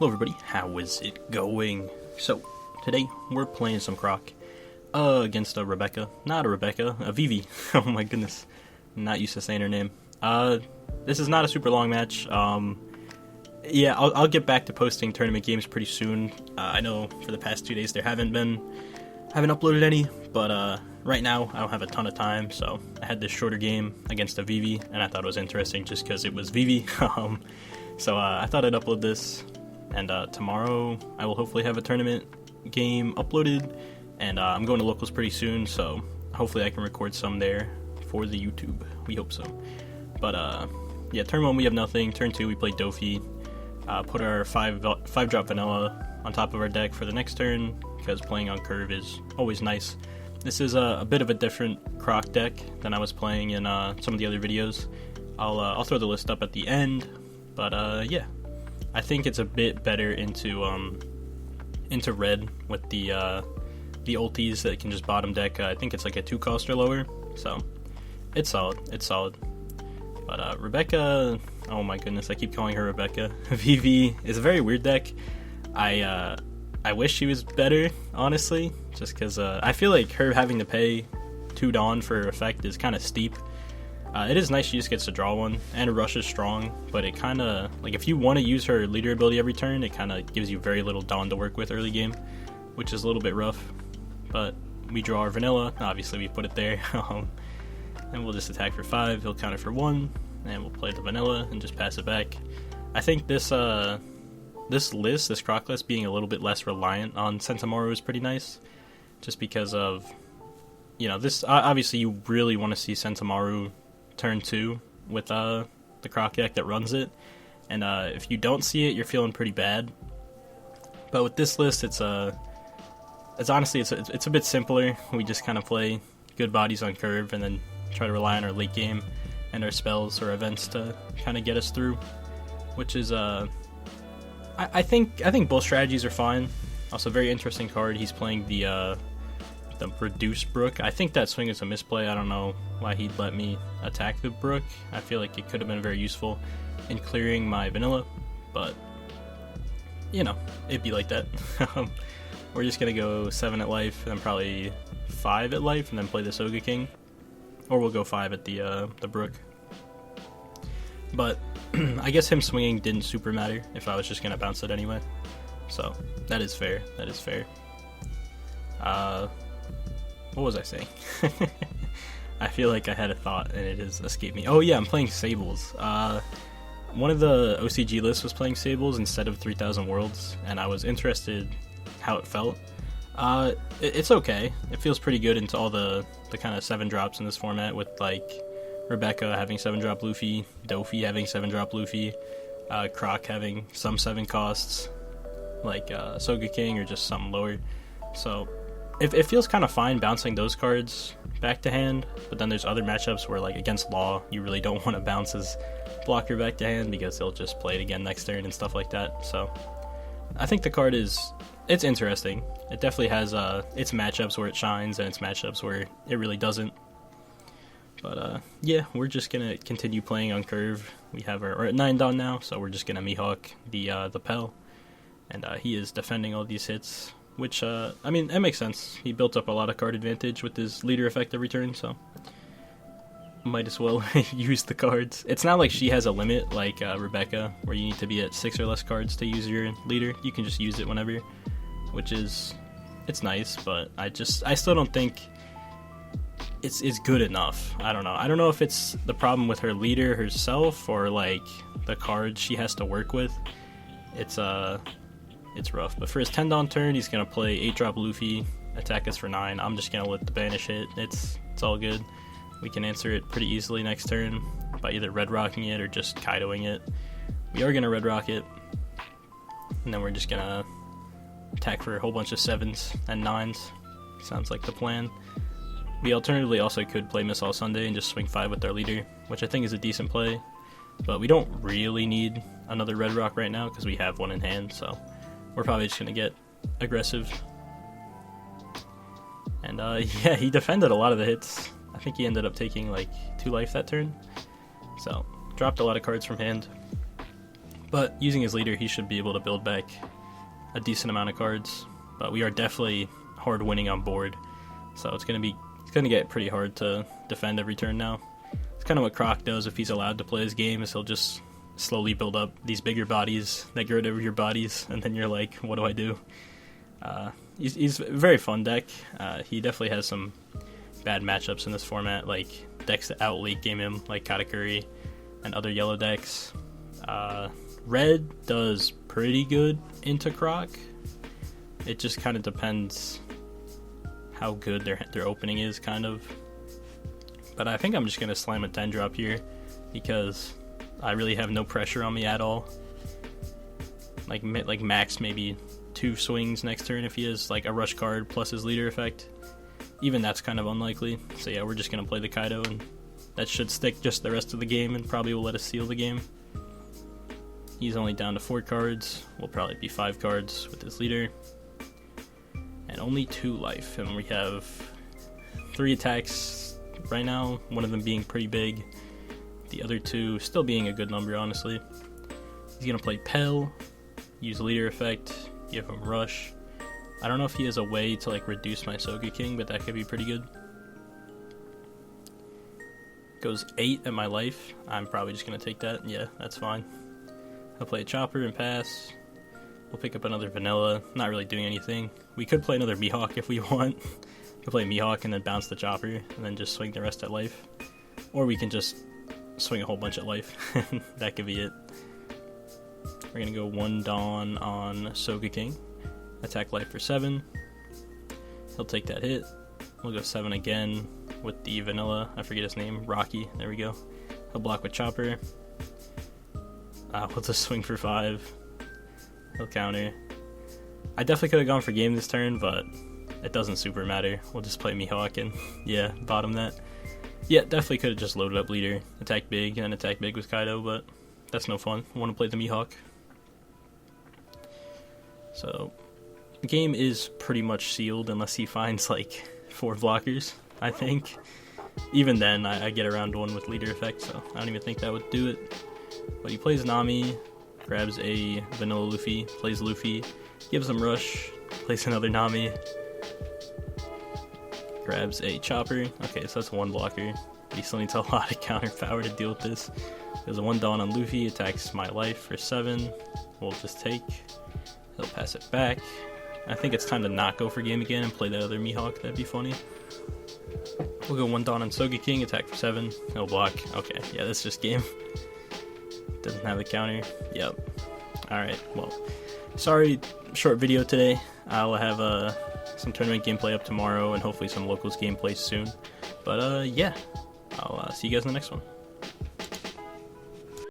Hello everybody, how is it going? So, today we're playing some Croc against a Rebecca. Not a Rebecca, a Vivi. Oh my goodness, not used to saying her name. This is not a super long match. Yeah, I'll get back to posting tournament games pretty soon. I know for the past 2 days there haven't uploaded any, but right now I don't have a ton of time, so I had this shorter game against a Vivi, and I thought it was interesting just because it was Vivi. So I thought I'd upload this, and tomorrow I will hopefully have a tournament game uploaded, and I'm going to locals pretty soon, so hopefully I can record some there for the YouTube. We hope so. But yeah, turn 1 we have nothing, turn 2 we play Dofi, put our 5-drop vanilla on top of our deck for the next turn, because playing on curve is always nice. This is a bit of a different Croc deck than I was playing in some of the other videos. I'll throw the list up at the end, but yeah, I think it's a bit better into red with the ulties that can just bottom deck. I think it's like a 2-cost or lower, so it's solid. It's solid. But Rebecca, oh my goodness, I keep calling her Rebecca. Vivi is a very weird deck. I wish she was better, honestly, just because I feel like her having to pay 2 Dawn for her effect is kind of steep. It is nice she just gets to draw one, and her rush is strong, but it kind of, like, if you want to use her leader ability every turn, it kind of gives you very little Dawn to work with early game, which is a little bit rough. But we draw our vanilla, obviously we put it there, and we'll just attack for 5, he'll counter for 1, and we'll play the vanilla and just pass it back. I think this Croc list being a little bit less reliant on Sentomaru is pretty nice, just because of, you know, this, obviously you really want to see Sentomaru turn 2 with the Croc deck that runs it, and if you don't see it, you're feeling pretty bad. But with this list, it's honestly it's a bit simpler. We just kind of play good bodies on curve and then try to rely on our late game and our spells or events to kind of get us through, which is I think both strategies are fine. Also, very interesting card. He's playing the Reduce Brook. I think that swing is a misplay. I don't know why he'd let me attack the Brook. I feel like it could have been very useful in clearing my vanilla, but you know, it'd be like that. We're just gonna go 7 at life, and then probably 5 at life, and then play the Soga King, or we'll go 5 at the Brook. But I guess him swinging didn't super matter if I was just gonna bounce it anyway, so that is fair. That is fair. What was I saying? I feel like I had a thought and it has escaped me. Oh yeah, I'm playing Sables. One of the OCG lists was playing Sables instead of 3000 Worlds, and I was interested how it felt. It's okay. It feels pretty good into all the kind of 7-drops in this format, with like Rebecca having 7-drop Luffy, Dofi having 7-drop Luffy, Croc having some 7 costs, like Soga King or just something lower. So it feels kind of fine bouncing those cards back to hand, but then there's other matchups where, like against Law, you really don't want to bounce his blocker back to hand because he'll just play it again next turn and stuff like that. So I think the card it's interesting. It definitely has its matchups where it shines and its matchups where it really doesn't. But yeah, we're just gonna continue playing on curve. We're at 9 Dawn now, so we're just gonna Mihawk the Pell, and he is defending all these hits, which I mean, that makes sense. He built up a lot of card advantage with his leader effect every turn, so might as well use the cards. It's not like she has a limit like Rebecca, where you need to be at 6 or less cards to use your leader. You can just use it whenever, which is, it's nice, but I still don't think it's good enough. I don't know if it's the problem with her leader herself or like the cards she has to work with. It's rough. But for his 10 Dawn turn, he's gonna play 8-drop Luffy, attack us for 9. I'm just gonna let the banish hit. It's all good. We can answer it pretty easily next turn by either red rocking it or just Kaidoing it. We are gonna red rock it, and then we're just gonna attack for a whole bunch of 7s and 9s. Sounds like the plan. We alternatively also could play Miss All Sunday and just swing 5 with our leader, which I think is a decent play, but we don't really need another red rock right now because we have one in hand, so we're probably just gonna get aggressive. And yeah, he defended a lot of the hits. I think he ended up taking like 2 life that turn, so dropped a lot of cards from hand. But using his leader, he should be able to build back a decent amount of cards. But we are definitely hard winning on board, so it's gonna get pretty hard to defend every turn now. It's kind of what Croc does if he's allowed to play his game, is he'll just slowly build up these bigger bodies that get rid of your bodies, and then you're like, what do I do? He's a very fun deck. He definitely has some bad matchups in this format, like decks that out late game him, like Katakuri and other yellow decks. Red does pretty good into Croc. It just kind of depends how good their opening is, kind of. But I think I'm just gonna slam a 10 drop here because I really have no pressure on me at all. Like max maybe 2 swings next turn if he has like a rush card plus his leader effect. Even that's kind of unlikely. So yeah, we're just gonna play the Kaido, and that should stick just the rest of the game and probably will let us seal the game. He's only down to 4 cards. We'll probably be 5 cards with his leader. And only 2 life, and we have 3 attacks right now, one of them being pretty big, the other 2 still being a good number, honestly. He's gonna play Pell, use leader effect, give him rush. I don't know if he has a way to like reduce my Sogeking, but that could be pretty good. Goes 8 at my life. I'm probably just gonna take that. Yeah, that's fine. I'll play a Chopper and pass. We'll pick up another Vanilla, not really doing anything. We could play another Mihawk if we want. We could play Mihawk and then bounce the Chopper, and then just swing the rest at life. Or we can just swing a whole bunch at life. That could be it. We're gonna go 1 Dawn on Sogeking. Attack life for 7. He'll take that hit. We'll go 7 again with the Vanilla. I forget his name. Rocky. There we go. He'll block with Chopper. We'll just swing for 5. He'll counter. I definitely could have gone for game this turn, but it doesn't super matter. We'll just play Mihawk and, yeah, bottom that. Yeah, definitely could have just loaded up leader, attack big, and attack big with Kaido, but that's no fun. I want to play the Mihawk. So, the game is pretty much sealed unless he finds, like, 4 blockers, I think. Even then, I get around 1 with leader effect, so I don't even think that would do it. But he plays Nami, grabs a Vanilla Luffy, plays Luffy, gives him Rush, plays another Nami, grabs a Chopper. Okay, so that's 1 blocker. He still needs a lot of counter power to deal with this. There's a 1 Dawn on Luffy, attacks my life for 7. We'll just take. He'll pass it back. I think it's time to not go for game again and play that other Mihawk. That'd be funny. We'll go 1 Dawn on Sogeking, attack for 7. He'll block. Okay, yeah, that's just game. Doesn't have the counter. Yep. Alright, well, sorry, short video today. I'll have some tournament gameplay up tomorrow and hopefully some locals gameplay soon. But yeah, I'll see you guys in the next one.